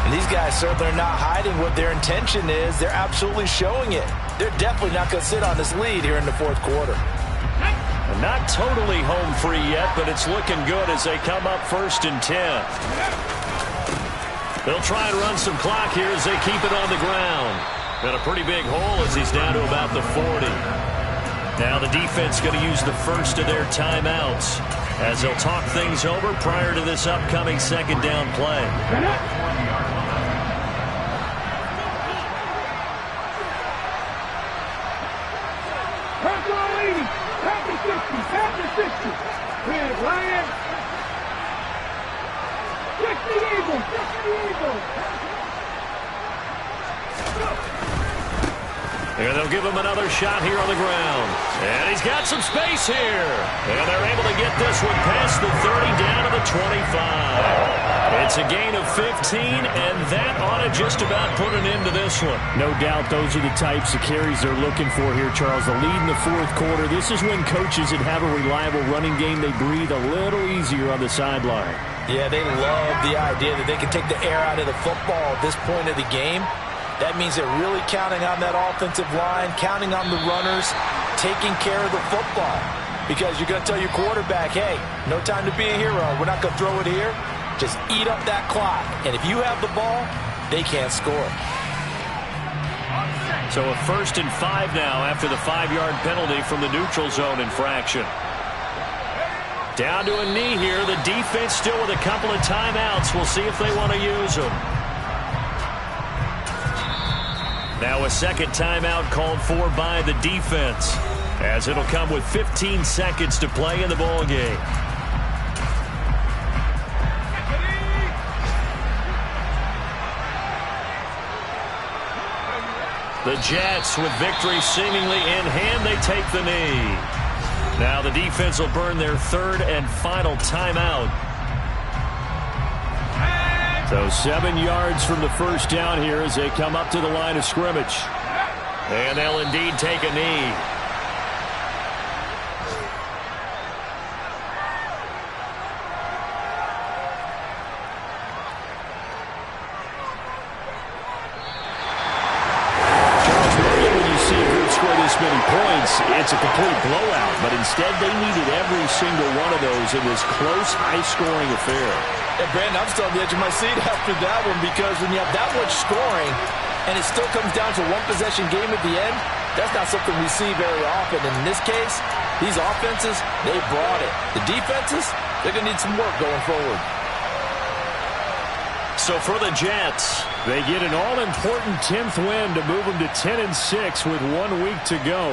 And these guys certainly are not hiding what their intention is. They're absolutely showing it. They're definitely not going to sit on this lead here in the 4th quarter.
Not totally home free yet, but it's looking good as they come up 1st and 10. They'll try and run some clock here as they keep it on the ground. Got a pretty big hole as he's down to about the 40. Now the defense going to use the first of their timeouts as they'll talk things over prior to this upcoming 2nd down play. And they'll give him another shot here on the ground. And he's got some space here. And they're able to get this one past the 30 down to the 25. It's a gain of 15, and that ought to just about put an end to this one.
No doubt those are the types of carries they're looking for here, Charles. The lead in the fourth quarter. This is when coaches that have a reliable running game, they breathe a little easier on the sideline.
Yeah, they love the idea that they can take the air out of the football at this point of the game. That means they're really counting on that offensive line, counting on the runners, taking care of the football. Because you're going to tell your quarterback, hey, no time to be a hero. We're not going to throw it here. Just eat up that clock. And if you have the ball, they can't score.
So a 1st and 5 now after the 5-yard penalty from the neutral zone infraction. Down to a knee here. The defense still with a couple of timeouts. We'll see if they want to use them. Now a second timeout called for by the defense, as it'll come with 15 seconds to play in the ball game. The Jets, with victory seemingly in hand, they take the knee. Now the defense will burn their 3rd and final timeout. So 7 yards from the first down here as they come up to the line of scrimmage. And they'll indeed take a knee. Charles, normally when you see a group score this many points, it's a complete blowout. But instead, they needed every single one of those in this close, high-scoring affair.
And Brandon, I'm still on the edge of my seat after that one, because when you have that much scoring and it still comes down to one possession game at the end, that's not something we see very often. And in this case, these offenses, they brought it. The defenses, they're going to need some work going forward.
So for the Jets,
they get an all-important 10th win to move them to 10-6 with 1 week to go.